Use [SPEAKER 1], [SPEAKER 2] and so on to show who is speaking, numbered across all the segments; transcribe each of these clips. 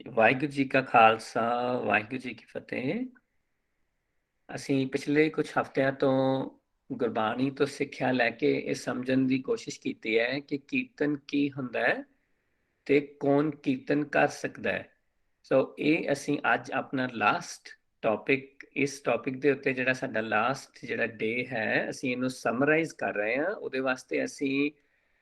[SPEAKER 1] ਵਾਹਿਗੁਰੂ ਜੀ ਕਾ ਖਾਲਸਾ, ਵਾਹਿਗੁਰੂ ਜੀ ਕੀ ਫਤਿਹ। ਅਸੀਂ ਪਿਛਲੇ ਕੁਝ ਹਫ਼ਤਿਆਂ ਤੋਂ ਗੁਰਬਾਣੀ ਤੋਂ ਸਿੱਖਿਆ ਲੈ ਕੇ ਇਹ ਸਮਝਣ ਦੀ ਕੋਸ਼ਿਸ਼ ਕੀਤੀ ਹੈ ਕਿ ਕੀਰਤਨ ਕੀ ਹੁੰਦਾ ਹੈ ਤੇ ਕੌਣ ਕੀਰਤਨ ਕਰ ਸਕਦਾ ਹੈ। ਸੋ ਇਹ ਅਸੀਂ ਅੱਜ ਆਪਣਾ ਲਾਸਟ ਟੌਪਿਕ, ਇਸ ਟੌਪਿਕ ਦੇ ਉੱਤੇ ਜਿਹੜਾ ਸਾਡਾ ਲਾਸਟ ਜਿਹੜਾ ਡੇ ਹੈ, ਅਸੀਂ ਇਹਨੂੰ ਸਮਰਾਈਜ਼ ਕਰ ਰਹੇ ਹਾਂ। ਉਹਦੇ ਵਾਸਤੇ ਅਸੀਂ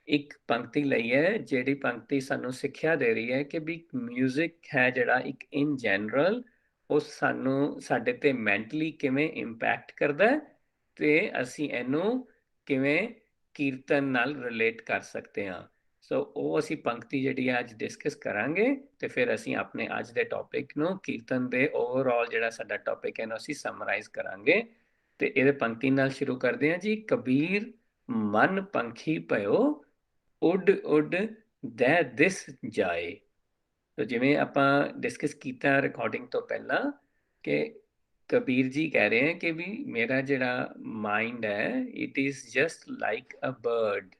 [SPEAKER 1] ਇੱਕ ਪੰਕਤੀ ਲਈ ਹੈ, ਜਿਹੜੀ ਪੰਕਤੀ ਸਾਨੂੰ ਸਿੱਖਿਆ ਦੇ ਰਹੀ ਹੈ ਕਿ ਵੀ ਮਿਊਜ਼ਿਕ ਹੈ ਜਿਹੜਾ ਇੱਕ ਇਨ ਜਨਰਲ, ਉਹ ਸਾਨੂੰ ਸਾਡੇ ਤੇ ਮੈਂਟਲੀ ਕਿਵੇਂ ਇੰਪੈਕਟ ਕਰਦਾ ਹੈ ਤੇ ਅਸੀਂ ਇਹਨੂੰ ਕਿਵੇਂ ਕੀਰਤਨ ਨਾਲ ਰਿਲੇਟ ਕਰ ਸਕਦੇ ਹਾਂ। ਸੋ ਉਹ ਅਸੀਂ ਪੰਕਤੀ ਜਿਹੜੀ ਅੱਜ ਡਿਸਕਸ ਕਰਾਂਗੇ ਤੇ ਫਿਰ ਅਸੀਂ ਆਪਣੇ ਅੱਜ ਦੇ ਟੌਪਿਕ ਨੂੰ, ਕੀਰਤਨ ਦੇ ਓਵਰਆਲ ਜਿਹੜਾ ਸਾਡਾ ਟੌਪਿਕ ਹੈ ਨਾ, ਅਸੀਂ ਸਮਰਾਈਜ਼ ਕਰਾਂਗੇ। ਤੇ ਇਹਦੇ ਪੰਕਤੀ ਨਾਲ ਸ਼ੁਰੂ ਕਰਦੇ ਹਾਂ ਜੀ। ਕਬੀਰ ਮਨ ਪੰਖੀ ਭਇਓ, ਉੱਡ ਉੱਡ ਦਹਿ ਦਿਸ ਜਾਏ। ਤੋ ਜਿਵੇਂ ਆਪਾਂ ਡਿਸਕਸ ਕੀਤਾ ਰਿਕਾਰਡਿੰਗ ਤੋਂ ਪਹਿਲਾਂ ਕਿ ਕਬੀਰ ਜੀ ਕਹਿ ਰਹੇ ਹਨ ਕਿ ਵੀ ਮੇਰਾ ਜਿਹੜਾ ਮਾਈਂਡ ਹੈ, it is just like a bird.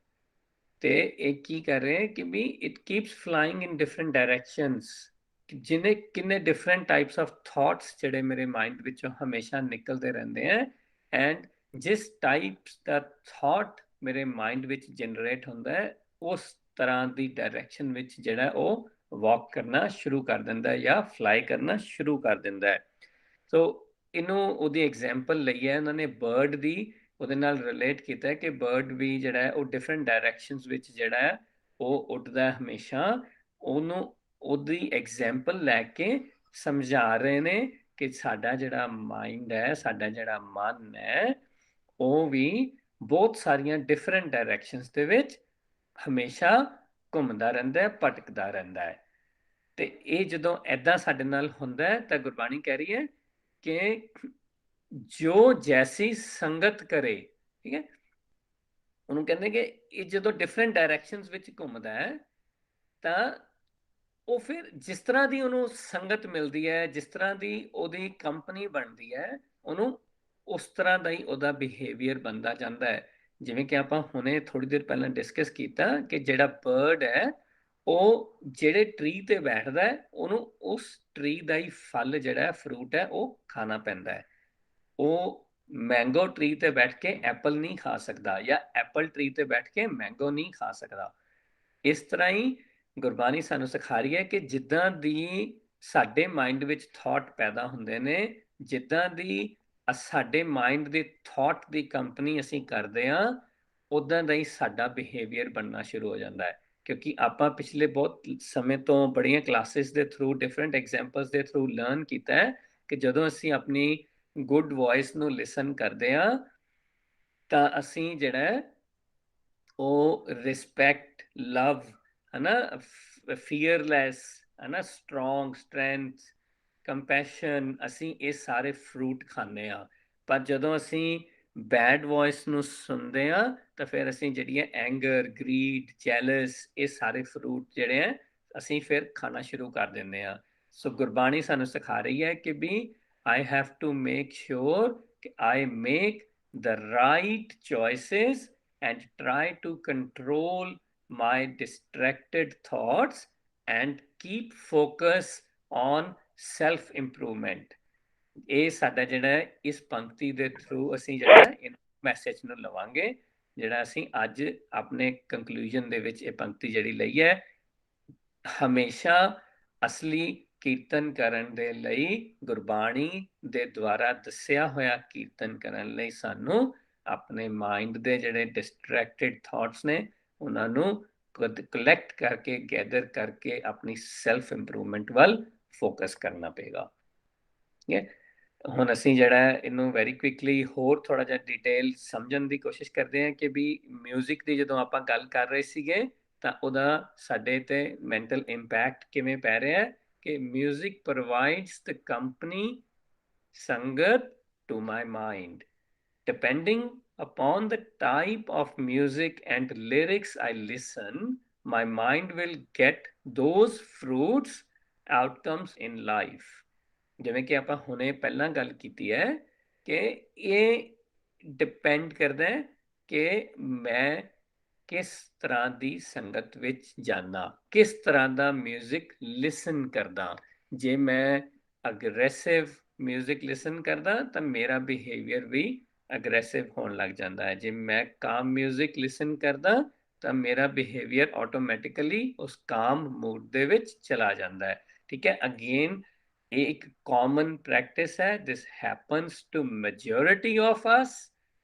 [SPEAKER 1] ਤੇ ਇਹ ਕੀ ਕਰ ਰਹੇ ਹੈ ਕਿ ਵੀ it keeps flying in different directions. ਜਿਨੇ ਕਿੰਨੇ ਡਿਫਰੈਂਟ ਟਾਈਪਸ ਆਫ ਥਾਟਸ ਜਿਹੜੇ ਮੇਰੇ ਮਾਈਂਡ ਵਿੱਚੋਂ ਹਮੇਸ਼ਾ ਨਿਕਲਦੇ ਰਹਿੰਦੇ ਆ, ਐਂਡ ਜਿਸ ਟਾਈਪਸ ਦਾ ਥਾਟ ਮੇਰੇ ਮਾਈਂਡ ਵਿੱਚ ਜਨਰੇਟ ਹੁੰਦਾ ਹੈ, ਉਸ ਤਰ੍ਹਾਂ ਦੀ ਡਾਇਰੈਕਸ਼ਨ ਵਿੱਚ ਜਿਹੜਾ ਉਹ ਵਾਕ ਕਰਨਾ ਸ਼ੁਰੂ ਕਰ ਦਿੰਦਾ ਹੈ ਜਾਂ ਫਲਾਈ ਕਰਨਾ ਸ਼ੁਰੂ ਕਰ ਦਿੰਦਾ ਹੈ। ਸੋ ਇਹਨੂੰ ਉਹਦੀ ਐਗਜ਼ਾਮਪਲ ਲਈ ਹੈ ਉਹਨਾਂ ਨੇ ਬਰਡ ਦੀ, ਉਹਦੇ ਨਾਲ ਰਿਲੇਟ ਕੀਤਾ ਹੈ ਕਿ ਬਰਡ ਵੀ ਜਿਹੜਾ ਹੈ ਉਹ ਡਿਫਰੈਂਟ ਡਾਇਰੈਕਸ਼ਨਸ ਵਿੱਚ ਜਿਹੜਾ ਹੈ ਉਹ ਉੱਡਦਾ ਹਮੇਸ਼ਾ। ਉਹਨੂੰ ਉਹਦੀ ਐਗਜ਼ਾਮਪਲ ਲੈ ਕੇ ਸਮਝਾ ਰਹੇ ਨੇ ਕਿ ਸਾਡਾ ਜਿਹੜਾ ਮਾਈਂਡ ਹੈ, ਸਾਡਾ ਜਿਹੜਾ ਮਨ ਹੈ, ਉਹ ਵੀ ਬਹੁਤ ਸਾਰੀਆਂ ਡਿਫਰੈਂਟ ਡਾਇਰੈਕਸ਼ਨਸ ਦੇ ਵਿੱਚ ਹਮੇਸ਼ਾ ਘੁੰਮਦਾ ਰਹਿੰਦਾ ਹੈ, ਭਟਕਦਾ ਰਹਿੰਦਾ ਹੈ। ਤੇ ਇਹ ਜਦੋਂ ਐਦਾਂ ਸਾਡੇ ਨਾਲ ਹੁੰਦਾ ਹੈ ਤਾਂ ਗੁਰਬਾਣੀ ਕਹਿ ਰਹੀ ਹੈ ਕਿ ਜੋ ਜੈਸੀ ਸੰਗਤ ਕਰੇ, ਠੀਕ ਹੈ, ਉਹਨੂੰ ਕਹਿੰਦੇ ਕਿ ਇਹ ਜਦੋਂ ਡਿਫਰੈਂਟ ਡਾਇਰੈਕਸ਼ਨਸ ਵਿੱਚ ਘੁੰਮਦਾ ਹੈ ਤਾਂ ਉਹ ਫਿਰ ਜਿਸ ਤਰ੍ਹਾਂ ਦੀ ਉਹਨੂੰ ਸੰਗਤ ਮਿਲਦੀ ਹੈ, ਜਿਸ ਤਰ੍ਹਾਂ ਦੀ ਉਹਦੀ ਕੰਪਨੀ ਬਣਦੀ ਹੈ, ਉਹਨੂੰ ਉਸ ਤਰ੍ਹਾਂ ਦਾ ਹੀ ਉਹਦਾ ਬਿਹੇਵੀਅਰ ਬਣਦਾ ਜਾਂਦਾ ਹੈ। ਜਿਵੇਂ ਕਿ ਆਪਾਂ ਹੁਣੇ ਥੋੜੀ ਦੇਰ ਪਹਿਲਾਂ ਡਿਸਕਸ ਕੀਤਾ ਕਿ ਜਿਹੜਾ ਬਰਡ ਹੈ ਉਹ ਜਿਹੜੇ ਟਰੀ ਤੇ ਬੈਠਦਾ ਹੈ, ਉਹਨੂੰ ਉਸ ਟਰੀ ਦਾ ਹੀ ਫਲ ਜਿਹੜਾ ਫਰੂਟ ਹੈ ਉਹ ਖਾਣਾ ਪੈਂਦਾ ਹੈ। ਉਹ ਮੈਂਗੋ ਟਰੀ ਤੇ ਬੈਠ ਕੇ ਐਪਲ ਨਹੀਂ ਖਾ ਸਕਦਾ ਜਾਂ ਐਪਲ ਟਰੀ ਤੇ ਬੈਠ ਕੇ ਮੈਂਗੋ ਨਹੀਂ ਖਾ ਸਕਦਾ। ਇਸ ਤਰ੍ਹਾਂ ਹੀ ਗੁਰਬਾਣੀ ਸਾਨੂੰ ਸਿਖਾ ਰਹੀ ਹੈ ਕਿ ਜਿੱਦਾਂ ਦੀ ਸਾਡੇ ਮਾਈਂਡ ਵਿੱਚ ਥਾਟ ਪੈਦਾ ਹੁੰਦੇ ਨੇ, ਜਿੱਦਾਂ ਦੀ ਸਾਡੇ ਮਾਈਂਡ ਦੇ ਥਾਟ ਦੀ ਕੰਪਨੀ ਅਸੀਂ ਕਰਦੇ ਹਾਂ, ਉਦਾਂ ਦਾ ਹੀ ਸਾਡਾ ਬਿਹੇਵੀਅਰ ਬਣਨਾ ਸ਼ੁਰੂ ਹੋ ਜਾਂਦਾ ਹੈ। ਕਿਉਂਕਿ ਆਪਾਂ ਪਿਛਲੇ ਬਹੁਤ ਸਮੇਂ ਤੋਂ ਬੜੀਆਂ ਕਲਾਸਿਸ ਦੇ ਥਰੂ, ਡਿਫਰੈਂਟ ਐਗਜ਼ਾਮਪਲਸ ਦੇ ਥਰੂ ਲਰਨ ਕੀਤਾ ਹੈ ਕਿ ਜਦੋਂ ਅਸੀਂ ਆਪਣੀ ਗੁੱਡ ਵੌਇਸ ਨੂੰ ਲਿਸਨ ਕਰਦੇ ਹਾਂ ਤਾਂ ਅਸੀਂ ਜਿਹੜਾ ਉਹ ਰਿਸਪੈਕਟ, ਲਵ, ਹੈ ਨਾ, ਫੀਅਰਲੈਸ, ਹੈ ਨਾ, ਸਟਰੋਂਗ, ਸਟਰੈਂਥ, ਕੰਪੈਸ਼ਨ, ਅਸੀਂ ਇਹ ਸਾਰੇ ਫਰੂਟ ਖਾਂਦੇ ਆ। ਪਰ ਜਦੋਂ ਅਸੀਂ ਬੈਡ ਵੌਇਸ ਨੂੰ ਸੁਣਦੇ ਆ ਤਾਂ ਫਿਰ ਅਸੀਂ ਜਿਹੜੀਆਂ ਐਂਗਰ, ਗਰੀਡ, ਜੈਲਸ, ਇਹ ਸਾਰੇ ਫਰੂਟ ਜਿਹੜੇ ਆ ਅਸੀਂ ਫਿਰ ਖਾਣਾ ਸ਼ੁਰੂ ਕਰ ਦਿੰਦੇ ਆ। ਸੋ ਗੁਰਬਾਣੀ ਸਾਨੂੰ ਸਿਖਾ ਰਹੀ ਹੈ ਕਿ ਵੀ I have to make sure ਕਿ I make the right choices and try to control my distracted thoughts and keep focus on self improvement। ਇਹ ਸਾਡਾ ਜਿਹੜਾ ਇਸ ਪੰਕਤੀ ਦੇ ਥਰੂ ਅਸੀਂ ਜਿਹੜਾ ਮੈਸੇਜ ਨੂੰ ਲਵਾਂਗੇ, ਜਿਹੜਾ ਅਸੀਂ ਅੱਜ ਆਪਣੇ ਕੰਕਲੂਜਨ ਦੇ ਵਿੱਚ ਇਹ ਪੰਕਤੀ ਜਿਹੜੀ ਲਈ ਹੈ। ਹਮੇਸ਼ਾ ਅਸਲੀ ਕੀਰਤਨ ਕਰਨ ਦੇ ਲਈ, ਗੁਰਬਾਣੀ ਦੇ ਦੁਆਰਾ ਦੱਸਿਆ ਹੋਇਆ ਕੀਰਤਨ ਕਰਨ ਲਈ ਸਾਨੂੰ ਆਪਣੇ ਮਾਈਂਡ ਦੇ ਜਿਹੜੇ ਡਿਸਟਰੈਕਟਿਡ ਥਾਟਸ ਨੇ ਉਹਨਾਂ ਨੂੰ ਕਲੈਕਟ ਕਰਕੇ, ਗੈਦਰ ਕਰਕੇ ਆਪਣੀ ਸੈਲਫ ਇੰਪਰੂਵਮੈਂਟ ਵੱਲ ਫੋਕਸ ਕਰਨਾ ਪਏਗਾ। ਹੁਣ ਅਸੀਂ ਜਿਹੜਾ ਇਹਨੂੰ ਵੈਰੀ ਕੁਇਕਲੀ ਹੋਰ ਥੋੜਾ ਜਿਹਾ ਡਿਟੇਲ ਸਮਝਣ ਦੀ ਕੋਸ਼ਿਸ਼ ਕਰਦੇ ਹਾਂ ਕਿ ਵੀ ਮਿਊਜ਼ਿਕ ਦੀ ਜਦੋਂ ਆਪਾਂ ਗੱਲ ਕਰ ਰਹੇ ਸੀਗੇ ਤਾਂ ਉਹਦਾ ਸਾਡੇ ਤੇ ਮੈਂਟਲ ਇੰਪੈਕਟ ਕਿਵੇਂ ਪੈ ਰਿਹਾ ਹੈ ਕਿ music provides the company, sangat to my mind. Depending upon the type of music and lyrics I listen, my mind will get those fruits, outcomes in life। ਜਿਵੇਂ ਕਿ ਆਪਾਂ ਹੁਣੇ ਪਹਿਲਾਂ ਗੱਲ ਕੀਤੀ ਹੈ ਕਿ ਇਹ ਡਿਪੈਂਡ ਕਰਦਾ ਹੈ ਕਿ ਮੈਂ ਕਿਸ ਤਰ੍ਹਾਂ ਦੀ ਸੰਗਤ ਵਿੱਚ ਜਾਣਾ, ਕਿਸ ਤਰ੍ਹਾਂ ਦਾ ਮਿਊਜ਼ਿਕ ਲਿਸਨ ਕਰਦਾ। ਜੇ ਮੈਂ ਅਗਰੈਸਿਵ ਮਿਊਜ਼ਿਕ ਲਿਸਨ ਕਰਦਾ ਤਾਂ ਮੇਰਾ ਬਿਹੇਵੀਅਰ ਵੀ ਅਗਰੈਸਿਵ ਹੋਣ ਲੱਗ ਜਾਂਦਾ ਹੈ। ਜੇ ਮੈਂ ਕਾਮ ਮਿਊਜ਼ਿਕ ਲਿਸਨ ਕਰਦਾ ਤਾਂ ਮੇਰਾ ਬਿਹੇਵੀਅਰ ਆਟੋਮੈਟਿਕਲੀ ਉਸ ਕਾਮ ਮੂਡ ਦੇ ਵਿੱਚ ਚਲਾ ਜਾਂਦਾ ਹੈ। ਠੀਕ ਹੈ, ਅਗੇਨ ਇਹ ਇੱਕ ਕਾਮਨ ਪ੍ਰੈਕਟਿਸ ਹੈ, this happens to majority of us.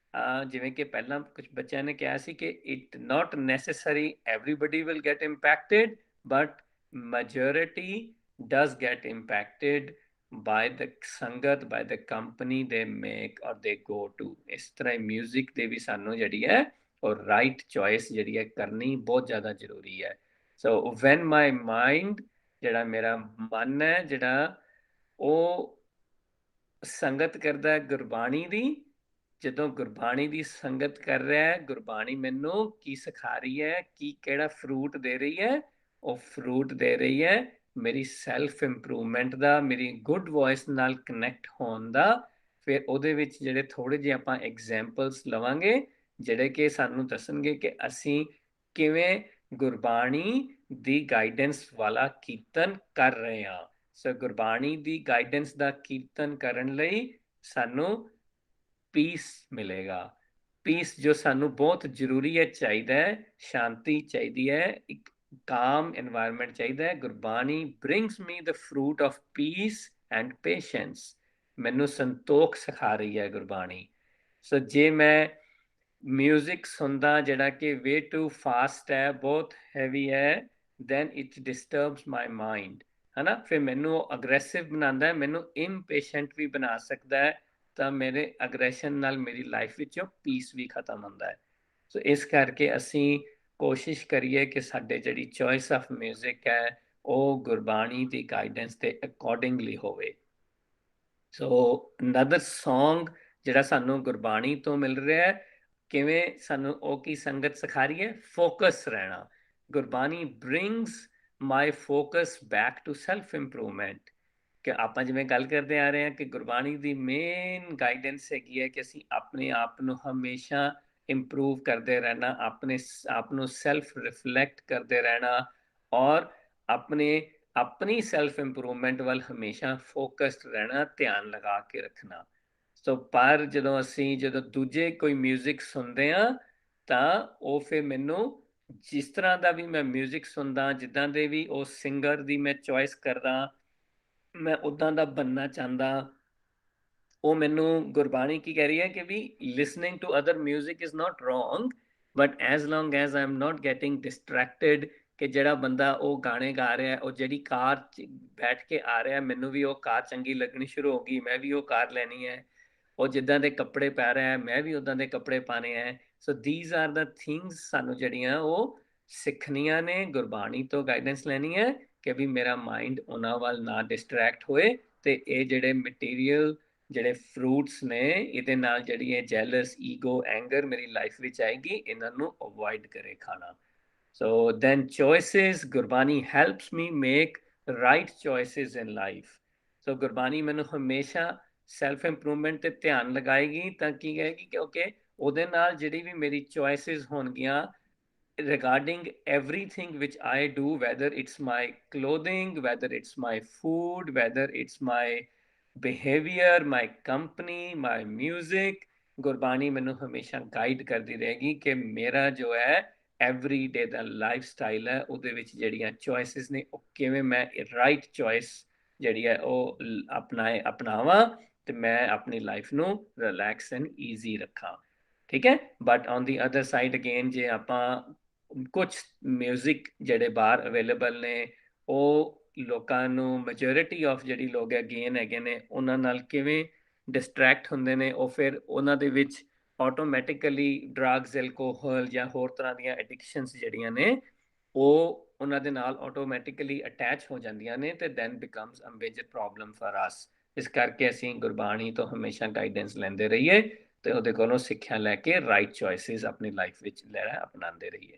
[SPEAKER 1] ਜਿਵੇਂ ਕਿ ਪਹਿਲਾਂ ਕੁਝ ਬੱਚਿਆਂ ਨੇ ਕਿਹਾ ਸੀ ਕਿ it not necessary everybody will get impacted, but majority does get impacted by the ਸੰਗਤ, by the company they make or they go to। ਇਸ ਤਰ੍ਹਾਂ ਮਿਊਜ਼ਿਕ ਦੇ ਵੀ ਸਾਨੂੰ ਜਿਹੜੀ ਹੈ ਉਹ ਰਾਈਟ ਚੋਇਸ ਜਿਹੜੀ ਹੈ ਕਰਨੀ ਬਹੁਤ ਜ਼ਿਆਦਾ ਜ਼ਰੂਰੀ ਹੈ। ਸੋ ਵੈਨ ਮਾਈ ਮਾਈਂਡ, ਜਿਹੜਾ ਮੇਰਾ ਮਨ ਹੈ ਜਿਹੜਾ ਉਹ ਸੰਗਤ ਕਰਦਾ ਗੁਰਬਾਣੀ ਦੀ, ਜਦੋਂ ਗੁਰਬਾਣੀ ਦੀ ਸੰਗਤ ਕਰ ਰਿਹਾ ਹੈ, ਗੁਰਬਾਣੀ ਮੈਨੂੰ ਕੀ ਸਿਖਾ ਰਹੀ ਹੈ, ਕੀ ਕਿਹੜਾ ਫਰੂਟ ਦੇ ਰਹੀ ਹੈ? ਉਹ ਫਰੂਟ ਦੇ ਰਹੀ ਹੈ ਮੇਰੀ ਸੈਲਫ ਇੰਪਰੂਵਮੈਂਟ ਦਾ, ਮੇਰੀ ਗੁੱਡ ਵੌਇਸ ਨਾਲ ਕਨੈਕਟ ਹੋਣ ਦਾ। ਫਿਰ ਉਹਦੇ ਵਿੱਚ ਜਿਹੜੇ ਥੋੜੇ ਜਿਹੇ ਆਪਾਂ ਐਗਜ਼ਾਮਪਲਸ ਲਵਾਂਗੇ ਜਿਹੜੇ ਕਿ ਸਾਨੂੰ ਦੱਸਣਗੇ ਕਿ ਅਸੀਂ ਕਿਵੇਂ ਗੁਰਬਾਣੀ ਦੀ ਗਾਈਡੈਂਸ ਵਾਲਾ ਕੀਰਤਨ ਕਰ ਰਹੇ ਹਾਂ। ਸੋ ਗੁਰਬਾਣੀ ਦੀ ਗਾਈਡੈਂਸ ਦਾ ਕੀਰਤਨ ਕਰਨ ਲਈ ਸਾਨੂੰ ਪੀਸ ਮਿਲੇਗਾ। ਪੀਸ ਜੋ ਸਾਨੂੰ ਬਹੁਤ ਜ਼ਰੂਰੀ ਹੈ, ਚਾਹੀਦਾ ਹੈ, ਸ਼ਾਂਤੀ ਚਾਹੀਦੀ ਹੈ, ਇੱਕ ਕਾਮ ਇਨਵਾਇਰਮੈਂਟ ਚਾਹੀਦਾ ਹੈ। Gurbani brings me the fruit of piece and patience. ਮੈਨੂੰ ਸੰਤੋਖ ਸਿਖਾ ਰਹੀ ਹੈ ਗੁਰਬਾਣੀ। ਸੋ ਜੇ ਮੈਂ ਮਿਊਜ਼ਿਕ ਸੁਣਦਾ ਜਿਹੜਾ ਕਿ ਵੇ ਟੂ ਫਾਸਟ ਹੈ, ਬਹੁਤ ਹੈਵੀ ਹੈ, then it disturbs my mind, ਹੈ ਨਾ। ਫਿਰ ਮੈਨੂੰ ਅਗਰੈਸਿਵ ਬਣਾਉਂਦਾ ਹੈ, ਮੈਨੂੰ ਇੰਪੇਸ਼ੈਂਟ ਵੀ ਬਣਾ ਸਕਦਾ ਹੈ, ਤਾਂ ਮੇਰੇ ਅਗਰੈਸ਼ਨ ਨਾਲ ਮੇਰੀ ਲਾਈਫ ਵਿੱਚੋਂ ਪੀਸ ਵੀ ਖਤਮ ਹੁੰਦਾ ਹੈ। ਸੋ ਇਸ ਕਰਕੇ ਅਸੀਂ ਕੋਸ਼ਿਸ਼ ਕਰੀਏ ਕਿ ਸਾਡੇ ਜਿਹੜੀ ਚੋਇਸ ਆਫ ਮਿਊਜ਼ਿਕ ਹੈ ਉਹ ਗੁਰਬਾਣੀ ਦੀ ਗਾਈਡੈਂਸ ਦੇ ਅਕੋਰਡਿੰਗਲੀ ਹੋਵੇ। ਸੋ ਅਨਦਰ ਸੌਂਗ ਜਿਹੜਾ ਸਾਨੂੰ ਗੁਰਬਾਣੀ ਤੋਂ ਮਿਲ ਰਿਹਾ ਹੈ, ਕਿਵੇਂ ਸਾਨੂੰ ਉਹ ਕੀ ਸੰਗਤ ਸਿਖਾ ਰਹੀ ਹੈ? ਫੋਕਸ ਰਹਿਣਾ। Gurbani brings my focus back to self improvement. ਕਿ ਆਪਾਂ ਜਿਵੇਂ ਗੱਲ ਕਰਦੇ ਆ ਰਹੇ ਹਾਂ ਕਿ ਗੁਰਬਾਣੀ ਦੀ ਮੇਨ ਗਾਈਡੈਂਸ ਹੈਗੀ ਹੈ ਕਿ ਅਸੀਂ ਆਪਣੇ ਆਪ ਨੂੰ ਹਮੇਸ਼ਾ ਇੰਪਰੂਵ ਕਰਦੇ ਰਹਿਣਾ, ਆਪਣੇ ਆਪ ਨੂੰ ਸੈਲਫ ਰਿਫਲੈਕਟ ਕਰਦੇ ਰਹਿਣਾ, ਔਰ ਆਪਣੀ ਸੈਲਫ ਇੰਪਰੂਵਮੈਂਟ ਵੱਲ ਹਮੇਸ਼ਾ ਫੋਕਸਡ ਰਹਿਣਾ, ਧਿਆਨ ਲਗਾ ਕੇ ਰੱਖਣਾ। ਸੋ ਪਰ ਜਦੋਂ ਦੂਜੇ ਕੋਈ ਮਿਊਜ਼ਿਕ ਸੁਣਦੇ ਆ ਤਾਂ ਉਹ ਫਿਰ ਮੈਨੂੰ ਜਿਸ ਤਰ੍ਹਾਂ ਦਾ ਵੀ ਮੈਂ ਮਿਊਜ਼ਿਕ ਸੁਣਦਾ, ਜਿੱਦਾਂ ਦੇ ਵੀ ਉਹ ਸਿੰਗਰ ਦੀ ਮੈਂ ਚੋਇਸ ਕਰਦਾ, ਮੈਂ ਉਦਾਂ ਦਾ ਬਣਨਾ ਚਾਹੁੰਦਾ। ਉਹ ਮੈਨੂੰ ਗੁਰਬਾਣੀ ਕੀ ਕਹਿ ਰਹੀ ਹੈ ਕਿ ਵੀ listening to other music is not wrong, but as long as I am not getting distracted. ਕਿ ਜਿਹੜਾ ਬੰਦਾ ਉਹ ਗਾਣੇ ਗਾ ਰਿਹਾ, ਉਹ ਜਿਹੜੀ ਕਾਰ 'ਚ ਬੈਠ ਕੇ ਆ ਰਿਹਾ, ਮੈਨੂੰ ਵੀ ਉਹ ਕਾਰ ਚੰਗੀ ਲੱਗਣੀ ਸ਼ੁਰੂ ਹੋ ਗਈ, ਮੈਂ ਵੀ ਉਹ ਕਾਰ ਲੈਣੀ ਹੈ। ਉਹ ਜਿੱਦਾਂ ਦੇ ਕੱਪੜੇ ਪਾ ਰਿਹਾ ਹੈ, ਮੈਂ ਵੀ ਉਦਾਂ ਦੇ ਕੱਪੜੇ ਪਾਣੇ ਹੈ। ਸੋ ਦੀਜ਼ ਆਰ ਦਾ ਥਿੰਗਸ ਸਾਨੂੰ ਜਿਹੜੀਆਂ ਉਹ ਸਿੱਖਣੀਆਂ ਨੇ, ਗੁਰਬਾਣੀ ਤੋਂ ਗਾਈਡੈਂਸ ਲੈਣੀ ਹੈ ਕਿ ਵੀ ਮੇਰਾ ਮਾਈਂਡ ਉਹਨਾਂ ਵੱਲ ਨਾ ਡਿਸਟਰੈਕਟ ਹੋਏ, ਤੇ ਇਹ ਜਿਹੜੇ ਮਟੀਰੀਅਲ ਜਿਹੜੇ ਫਰੂਟਸ ਨੇ ਇਹਦੇ ਨਾਲ ਜਿਹੜੀ ਇਹ ਜੈਲਸ, ਈਗੋ, ਐਂਗਰ ਮੇਰੀ ਲਾਈਫ ਵਿੱਚ ਆਏਗੀ, ਇਹਨਾਂ ਨੂੰ ਅਵੋਇਡ ਕਰੇ ਖਾਣਾ। So then choices, Gurbani helps me make right choices in life. So Gurbani ਮੈਨੂੰ ਹਮੇਸ਼ਾ ਸੈਲਫ ਇੰਪਰੂਵਮੈਂਟ ਤੇ ਧਿਆਨ ਲਗਾਏਗੀ ਤਾਂ ਕੀ ਕਹੇਗੀ ਕਿ ਓਕੇ ਉਹਦੇ ਨਾਲ ਜਿਹੜੀ ਵੀ ਮੇਰੀ ਚੋਇਸਿਸ ਹੋਣਗੀਆਂ regarding everything which I do, whether it's my clothing, whether it's my food, whether it's my behavior, my company, my music, Gurbani ਮੈਨੂੰ ਹਮੇਸ਼ਾ ਗਾਈਡ ਕਰਦੀ ਰਹੇਗੀ ਕਿ ਮੇਰਾ ਜੋ ਹੈ ਐਵਰੀ ਡੇ ਦਾ ਲਾਈਫ ਸਟਾਈਲ ਹੈ ਉਹਦੇ ਵਿੱਚ ਜਿਹੜੀਆਂ ਚੋਇਸਿਸ ਨੇ ਉਹ ਕਿਵੇਂ ਮੈਂ ਰਾਈਟ ਚੋਇਸ ਜਿਹੜੀ ਹੈ ਉਹ ਅਪਣਾਵਾਂ ਤੇ ਮੈਂ ਆਪਣੀ ਲਾਈਫ ਨੂੰ ਰਿਲੈਕਸ ਐਂਡ ਈਜ਼ੀ ਰੱਖਾਂ। ਠੀਕ ਹੈ, but on the other side again ਜੇ ਆਪਾਂ ਕੁਝ ਮਿਊਜ਼ਿਕ ਜਿਹੜੇ ਬਾਹਰ ਅਵੇਲੇਬਲ ਨੇ ਉਹ ਲੋਕਾਂ ਨੂੰ, ਮੈਜੋਰਿਟੀ ਆਫ ਜਿਹੜੀ ਲੋਕ ਅਗੇਨ ਹੈਗੇ ਨੇ, ਉਹਨਾਂ ਨਾਲ ਕਿਵੇਂ ਡਿਸਟਰੈਕਟ ਹੁੰਦੇ ਨੇ, ਉਹ ਫਿਰ ਉਹਨਾਂ ਦੇ ਵਿੱਚ ਆਟੋਮੈਟਿਕਲੀ ਡਰੱਗਸ, ਐਲਕੋਹਲ ਜਾਂ ਹੋਰ ਤਰ੍ਹਾਂ ਦੀਆਂ ਐਡਿਕਸ਼ਨਸ ਜਿਹੜੀਆਂ ਨੇ ਉਹ ਉਹਨਾਂ ਦੇ ਨਾਲ ਆਟੋਮੈਟਿਕਲੀ ਅਟੈਚ ਹੋ ਜਾਂਦੀਆਂ ਨੇ ਤੇ then becomes a major problem for us. ਇਸ ਕਰਕੇ ਅਸੀਂ ਗੁਰਬਾਣੀ ਤੋਂ ਹਮੇਸ਼ਾ ਗਾਈਡੈਂਸ ਲੈਂਦੇ ਰਹੀਏ ਤੇ ਉਹਦੇ ਕੋਲੋਂ ਸਿੱਖਿਆ ਲੈ ਕੇ ਰਾਈਟ ਚੋਇਸਿਸ ਆਪਣੀ ਲਾਈਫ ਵਿੱਚ ਲੈਣਾ ਅਪਣਾਉਂਦੇ ਰਹੀਏ।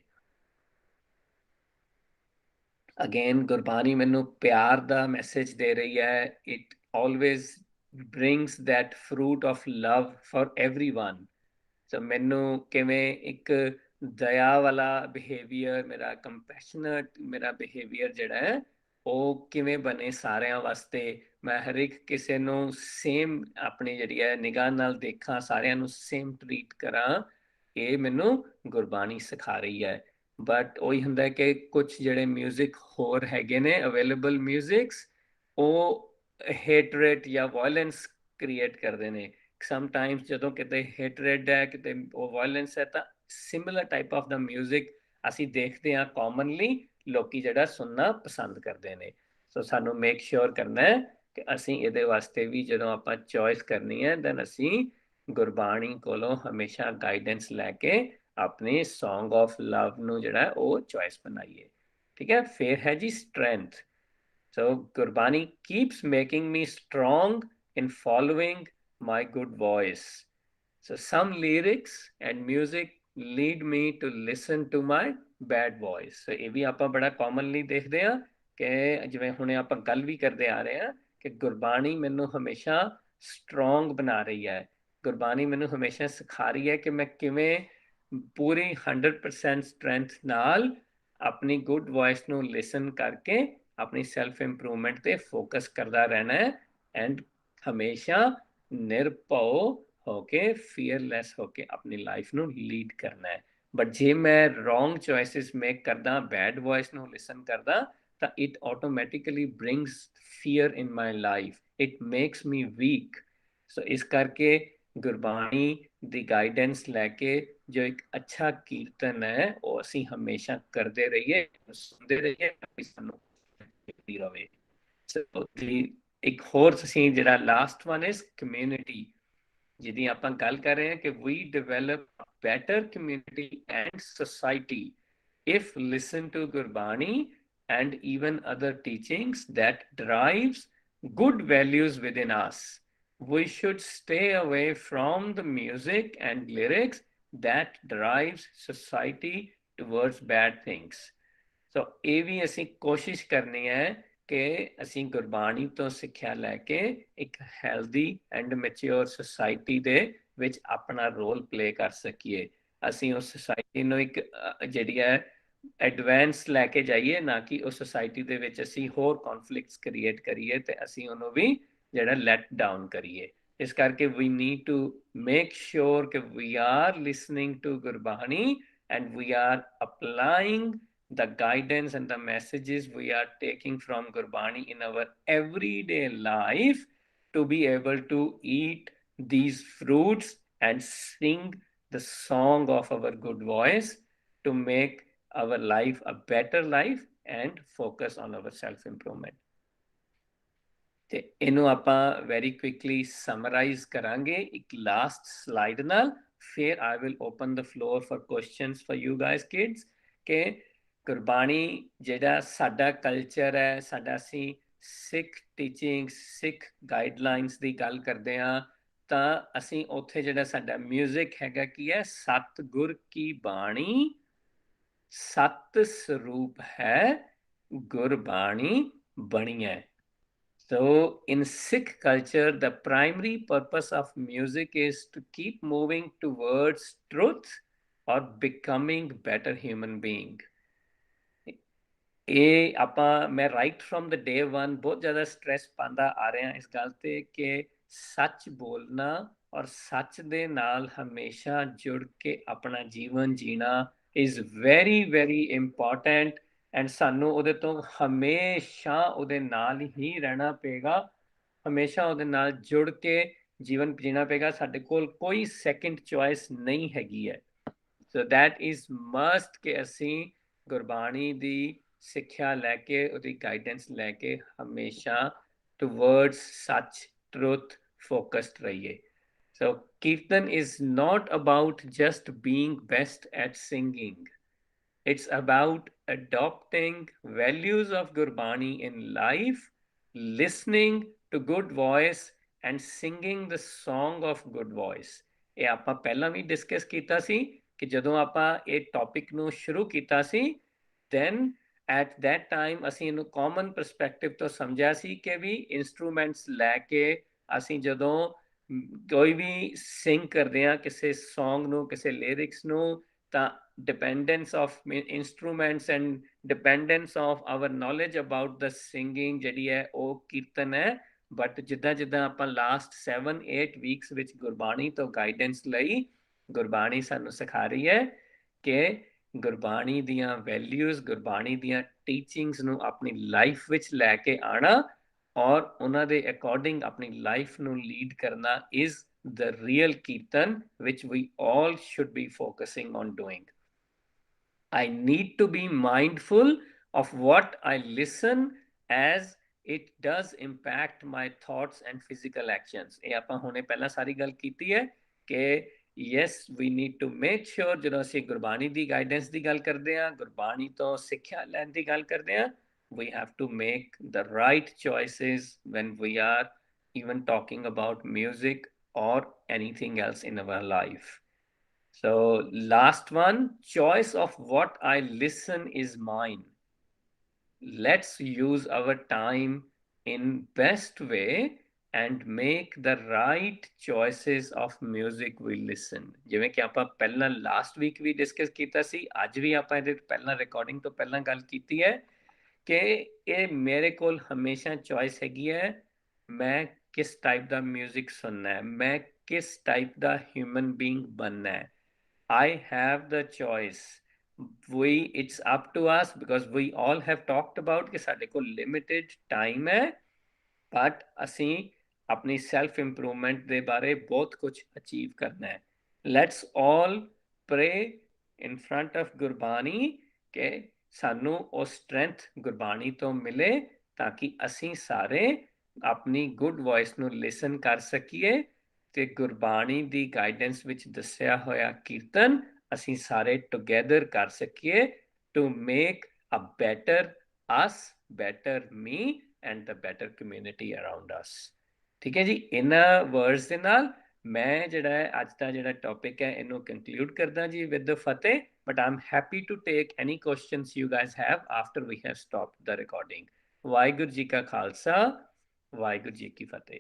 [SPEAKER 1] ਅਗੇਨ ਗੁਰਬਾਣੀ ਮੈਨੂੰ ਪਿਆਰ ਦਾ ਮੈਸੇਜ ਦੇ ਰਹੀ ਹੈ। It always brings that fruit of love for everyone. So ਮੈਨੂੰ ਕਿਵੇਂ ਇੱਕ ਦਇਆ ਵਾਲਾ ਬਿਹੇਵੀਅਰ, ਮੇਰਾ ਕੰਪੈਸ਼ਨੇਟ ਮੇਰਾ ਬਿਹੇਵੀਅਰ ਜਿਹੜਾ ਹੈ ਉਹ ਕਿਵੇਂ ਬਣੇ ਸਾਰਿਆਂ ਵਾਸਤੇ, ਮੈਂ ਹਰ ਇੱਕ ਕਿਸੇ ਨੂੰ ਸੇਮ ਆਪਣੀ ਜਿਹੜੀ ਹੈ ਨਿਗਾਹ ਨਾਲ ਦੇਖਾਂ, ਸਾਰਿਆਂ ਨੂੰ ਸੇਮ ਟਰੀਟ ਕਰਾਂ, ਇਹ ਮੈਨੂੰ ਗੁਰਬਾਣੀ ਸਿਖਾ ਰਹੀ ਹੈ। ਬਟ ਉਹੀ ਹੁੰਦਾ ਕਿ ਕੁਝ ਜਿਹੜੇ ਮਿਊਜ਼ਿਕ ਹੋਰ ਹੈਗੇ ਨੇ ਅਵੇਲੇਬਲ ਮਿਊਜ਼ਿਕਸ, ਉਹ ਹੇਟਰੇਟ ਜਾਂ ਵਾਇਲੈਂਸ ਕ੍ਰੀਏਟ ਕਰਦੇ ਨੇ। ਸਮਟਾਈਮਸ ਜਦੋਂ ਕਿਤੇ ਹੇਟਰੇਟ ਹੈ, ਕਿਤੇ ਉਹ ਵਾਇਲੈਂਸ ਹੈ, ਤਾਂ similar type of the music ਅਸੀਂ ਦੇਖਦੇ ਹਾਂ ਕਾਮਨਲੀ ਲੋਕੀ ਜਿਹੜਾ ਸੁਣਨਾ ਪਸੰਦ ਕਰਦੇ ਨੇ। ਸੋ ਸਾਨੂੰ ਮੇਕ ਸ਼ੋਰ ਕਰਨਾ ਹੈ ਕਿ ਅਸੀਂ ਇਹਦੇ ਵਾਸਤੇ ਵੀ ਜਦੋਂ ਆਪਾਂ ਚੋਇਸ ਕਰਨੀ ਹੈ, ਦੈਨ ਅਸੀਂ ਗੁਰਬਾਣੀ ਕੋਲੋਂ ਹਮੇਸ਼ਾ ਗਾਈਡੈਂਸ ਲੈ ਕੇ ਆਪਣੇ ਸੌਂਗ ਆਫ ਲਵ ਨੂੰ ਜਿਹੜਾ ਉਹ ਚੋਇਸ ਬਣਾਈਏ। ਠੀਕ ਹੈ, ਫਿਰ ਹੈ ਜੀ strength. So Gurbani keeps making me strong in following my good voice. So some lyrics and music lead me to listen to my bad voice. So ਇਹ ਵੀ ਆਪਾਂ ਬੜਾ commonly ਦੇਖਦੇ ਹਾਂ ਕਿ ਜਿਵੇਂ ਹੁਣੇ ਆਪਾਂ ਗੱਲ ਵੀ ਕਰਦੇ ਆ ਰਹੇ ਹਾਂ ਕਿ ਗੁਰਬਾਣੀ ਮੈਨੂੰ ਹਮੇਸ਼ਾ strong ਬਣਾ ਰਹੀ ਹੈ। ਗੁਰਬਾਣੀ ਮੈਨੂੰ ਹਮੇਸ਼ਾ ਸਿਖਾ ਰਹੀ ਹੈ ਕਿ ਮੈਂ ਕਿਵੇਂ ਪੂਰੀ 100% ਸਟਰੈਂਥ ਨਾਲ ਆਪਣੀ ਗੁੱਡ ਵੌਇਸ ਨੂੰ ਲਿਸਨ ਕਰਕੇ ਆਪਣੀ ਸੈਲਫ ਇੰਪਰੂਵਮੈਂਟ ਤੇ ਫੋਕਸ ਕਰਦਾ ਰਹਿਣਾ ਹੈ ਐਂਡ ਹਮੇਸ਼ਾ ਨਿਰਭਉ ਹੋ ਕੇ, ਫੀਅਰਲੈਸ ਹੋ ਕੇ ਆਪਣੀ ਲਾਈਫ ਨੂੰ ਲੀਡ ਕਰਨਾ ਹੈ। ਬਟ ਜੇ ਮੈਂ ਰੋਂਗ ਚੋਇਸਿਸ ਮੇਕ ਕਰਦਾ, ਬੈਡ ਵੌਇਸ ਨੂੰ ਲਿਸਨ ਕਰਦਾ, ਤਾਂ it automatically brings fear in my life, it makes me weak. So ਇਸ ਕਰਕੇ ਗੁਰਬਾਣੀ ਦੀ ਗਾਈਡੈਂਸ ਲੈ ਕੇ ਜੋ ਇੱਕ ਅੱਛਾ ਕੀਰਤਨ ਹੈ ਉਹ ਅਸੀਂ ਹਮੇਸ਼ਾ ਕਰਦੇ ਰਹੀਏ, ਸੁਣਦੇ ਰਹੀਏ, ਸਾਨੂੰ ਰਵੇ। ਸੋ ਇੱਕ ਹੋਰ ਅਸੀਂ ਜਿਹੜਾ ਲਾਸਟ ਵਨ ਇਜ਼ ਕਮਿਊਨਿਟੀ, ਜਿਹਦੀ ਆਪਾਂ ਗੱਲ ਕਰ ਰਹੇ ਹਾਂ ਕਿ we develop better community and society if listen to Gurbani and even other teachings that drives good values within us. We should stay away from the music and lyrics that drives society towards bad things. So ਇਹ ਵੀ ਅਸੀਂ ਕੋਸ਼ਿਸ਼ ਕਰਨੀ ਹੈ ਕਿ ਅਸੀਂ ਗੁਰਬਾਣੀ ਤੋਂ ਸਿੱਖਿਆ ਲੈ ਕੇ ਇੱਕ ਹੈਲਦੀ ਐਂਡ ਮੈਚਿਓਰ ਸੁਸਾਇਟੀ ਦੇ ਵਿੱਚ ਆਪਣਾ ਰੋਲ ਪਲੇ ਕਰ ਸਕੀਏ। ਅਸੀਂ ਉਸ ਸੁਸਾਇਟੀ ਨੂੰ ਇੱਕ ਜਿਹੜੀ ਹੈ ਐਡਵਾਂਸ ਲੈ ਕੇ ਜਾਈਏ, ਨਾ ਕਿ ਉਸ ਸੁਸਾਇਟੀ ਦੇ ਵਿੱਚ ਅਸੀਂ ਹੋਰ ਕੌਨਫਲਿਕਟਸ ਕ੍ਰੀਏਟ ਕਰੀਏ ਤੇ ਅਸੀਂ ਉਹਨੂੰ ਵੀ ਜਿਹੜਾ ਲੈਟ ਡਾਊਨ ਕਰੀਏ। ਇਸ ਕਰਕੇ we need to make sure ਕਿ we are listening to Gurbani and we are applying the guidance and the messages we are taking from Gurbani in our everyday life to be able to eat these fruits and sing the song of our good voice to make our life a better life and focus on our self improvement. ਤੇ ਇਹਨੂੰ ਆਪਾਂ very quickly summarise ਕਰਾਂਗੇ ਇੱਕ last slide ਨਾਲ, ਫਿਰ I will open the floor for questions for you guys kids. ਕਿ ਗੁਰਬਾਣੀ ਜਿਹੜਾ ਸਾਡਾ ਕਲਚਰ ਹੈ, ਸਾਡਾ ਅਸੀਂ ਸਿੱਖ ਟੀਚਿੰਗ, ਸਿੱਖ ਗਾਈਡਲਾਈਨਸ ਦੀ ਗੱਲ ਕਰਦੇ ਹਾਂ, ਤਾਂ ਅਸੀਂ ਉੱਥੇ ਜਿਹੜਾ ਸਾਡਾ ਮਿਊਜ਼ਿਕ ਹੈਗਾ ਕੀ ਹੈ, ਸਤਿਗੁਰ ਕੀ ਬਾਣੀ ਸਤ ਸਰੂਪ ਹੈ, ਗੁਰਬਾਣੀ ਬਣੀ ਹੈ। So in Sikh culture, the primary purpose of music is to keep moving towards truth or becoming better human being. ਇਹ ਆਪਾਂ ਮੈਂ ਰਾਈਟ ਫਰੋਮ ਦ ਡੇ 1 ਬਹੁਤ ਜ਼ਿਆਦਾ ਸਟ੍ਰੈਸ ਪਾਉਂਦਾ ਆ ਰਿਹਾ ਇਸ ਗੱਲ ਤੇ ਕਿ ਸੱਚ ਬੋਲਣਾ ਔਰ ਸੱਚ ਦੇ ਨਾਲ ਹਮੇਸ਼ਾ ਜੁੜ ਕੇ ਆਪਣਾ ਜੀਵਨ ਜੀਣਾ is very very important and ਸਾਨੂੰ ਉਹਦੇ ਤੋਂ ਹਮੇਸ਼ਾ ਉਹਦੇ ਨਾਲ ਹੀ ਰਹਿਣਾ ਪਏਗਾ, ਹਮੇਸ਼ਾ ਉਹਦੇ ਨਾਲ ਜੁੜ ਕੇ ਜੀਵਨ ਜੀਣਾ ਪਏਗਾ। ਸਾਡੇ ਕੋਲ ਕੋਈ ਸੈਕੰਡ ਚੋਇਸ ਨਹੀਂ ਹੈਗੀ ਹੈ। ਸੋ ਦੈਟ ਇਜ਼ ਮਸਟ ਕਿ ਅਸੀਂ ਗੁਰਬਾਣੀ ਦੀ ਸਿੱਖਿਆ ਲੈ ਕੇ, ਉਹਦੀ ਗਾਈਡੈਂਸ ਲੈ ਕੇ ਹਮੇਸ਼ਾ ਟੂਵਰਡਸ ਸੱਚ, ਟਰੁਥ ਫੋਕਸਡ ਰਹੀਏ। So Kirtan is not about just being best at singing. It's about adopting values of Gurbani in life, listening to good voice and singing the song of good voice. ਇਹ ਆਪਾਂ ਪਹਿਲਾਂ ਵੀ discuss ਕੀਤਾ ਸੀ ਕਿ ਜਦੋਂ ਆਪਾਂ ਇਹ topic ਨੂੰ ਸ਼ੁਰੂ ਕੀਤਾ ਸੀ, then at that time ਅਸੀਂ ਇਹਨੂੰ ਕਾਮਨ ਪਰਸਪੈਕਟਿਵ ਤੋਂ ਸਮਝਿਆ ਸੀ ਕਿ ਵੀ ਇਨਸਟਰੂਮੈਂਟਸ ਲੈ ਕੇ ਅਸੀਂ ਜਦੋਂ ਕੋਈ ਵੀ ਸਿੰਗ ਕਰਦੇ ਹਾਂ ਕਿਸੇ ਸੌਂਗ ਨੂੰ, ਕਿਸੇ ਲਿਰਿਕਸ ਨੂੰ, ਤਾਂ dependence of instruments and dependence of our knowledge about the singing ਜਿਹੜੀ ਹੈ ਉਹ ਕੀਰਤਨ ਹੈ। ਬਟ ਜਿੱਦਾਂ ਜਿੱਦਾਂ ਆਪਾਂ ਲਾਸਟ 7-8 ਵੀਕਸ ਵਿੱਚ ਗੁਰਬਾਣੀ ਤੋਂ ਗਾਈਡੈਂਸ ਲਈ, ਗੁਰਬਾਣੀ ਸਾਨੂੰ ਸਿਖਾ ਰਹੀ ਹੈ ਕਿ ਗੁਰਬਾਣੀ ਦੀਆਂ ਵੈਲਿਊਜ਼, ਗੁਰਬਾਣੀ ਦੀਆਂ ਟੀਚਿੰਗਸ ਨੂੰ ਆਪਣੀ ਲਾਈਫ ਵਿੱਚ ਲੈ ਕੇ ਆਣਾ ਔਰ ਉਹਨਾਂ ਦੇ ਅਕੋਰਡਿੰਗ ਆਪਣੀ ਲਾਈਫ ਨੂੰ ਲੀਡ ਕਰਨਾ is the real kirtan which we all should be focusing on doing. I need to be mindful of what I listen as it does impact my thoughts and physical actions. ਇਹ ਆਪਾਂ ਹੁਣੇ ਪਹਿਲਾਂ ਸਾਰੀ ਗੱਲ ਕੀਤੀ ਹੈ ਕਿ yes we need to make sure ਜਦੋਂ ਅਸੀਂ ਗੁਰਬਾਣੀ ਦੀ ਗਾਈਡੈਂਸ ਦੀ ਗੱਲ ਕਰਦੇ ਹਾਂ, ਗੁਰਬਾਣੀ ਤੋਂ ਸਿੱਖਿਆ ਲੈਣ ਦੀ ਗੱਲ ਕਰਦੇ ਹਾਂ, we have to make the right choices when we are even talking about music or anything else in our life. So last one, choice of what I listen is mine. Let's use our time in best way and make the right choices of music we listen. ਜਿਵੇਂ ਕਿ ਆਪਾਂ ਪਹਿਲਾਂ last week ਵੀ discuss ਕੀਤਾ ਸੀ, ਅੱਜ ਵੀ ਆਪਾਂ ਇਹਦੇ ਪਹਿਲਾਂ recording ਤੋਂ ਪਹਿਲਾਂ ਗੱਲ ਕੀਤੀ ਹੈ ਕਿ ਇਹ ਮੇਰੇ ਕੋਲ ਹਮੇਸ਼ਾ ਚੋਇਸ ਹੈਗੀ ਹੈ ਮੈਂ ਕਿਸ ਟਾਈਪ ਦਾ ਮਿਊਜ਼ਿਕ ਸੁਣਨਾ ਹੈ, ਮੈਂ ਕਿਸ ਟਾਈਪ ਦਾ ਹਿਊਮਨ ਬੀਇੰਗ ਬਣਨਾ ਹੈ। I have the choice. It's up to us because we all have talked about कि ਸਾਡੇ ਕੋਲ limited time ਹੈ, but ਅਸੀਂ ਆਪਣੀ self improvement ਦੇ ਬਾਰੇ ਬਹੁਤ ਕੁਝ achieve ਕਰਨਾ ਹੈ। Let's all pray in front of Gurbani ਕਿ ਸਾਨੂੰ ਉਹ strength ਗੁਰਬਾਣੀ ਤੋਂ ਮਿਲੇ ਤਾਂ ਕਿ ਅਸੀਂ ਸਾਰੇ ਆਪਣੀ ਗੁੱਡ ਵੌਇਸ ਨੂੰ ਲਿਸਨ ਕਰ ਸਕੀਏ ਤੇ ਗੁਰਬਾਣੀ ਦੀ ਗਾਈਡੈਂਸ ਵਿੱਚ ਦੱਸਿਆ ਹੋਇਆ ਕੀਰਤਨ ਅਸੀਂ ਸਾਰੇ ਟੁਗੇਦਰ ਕਰ ਸਕੀਏ to make a better us, better me and the better community around us. ਠੀਕ ਹੈ ਜੀ, ਇਹਨਾਂ ਵਰਡਸ ਦੇ ਨਾਲ ਮੈਂ ਜਿਹੜਾ ਹੈ ਅੱਜ ਦਾ ਜਿਹੜਾ ਟੌਪਿਕ ਹੈ ਇਹਨੂੰ ਕੰਕਲੂਡ ਕਰਦਾ ਜੀ with the Fateh, but I am happy to take any questions you guys have after we have stopped the recording. Waheguru ji ਕਾ ਖਾਲਸਾ, ਵਾਹਿਗੁਰੂ ਜੀ ਕੀ ਫਤਿਹ।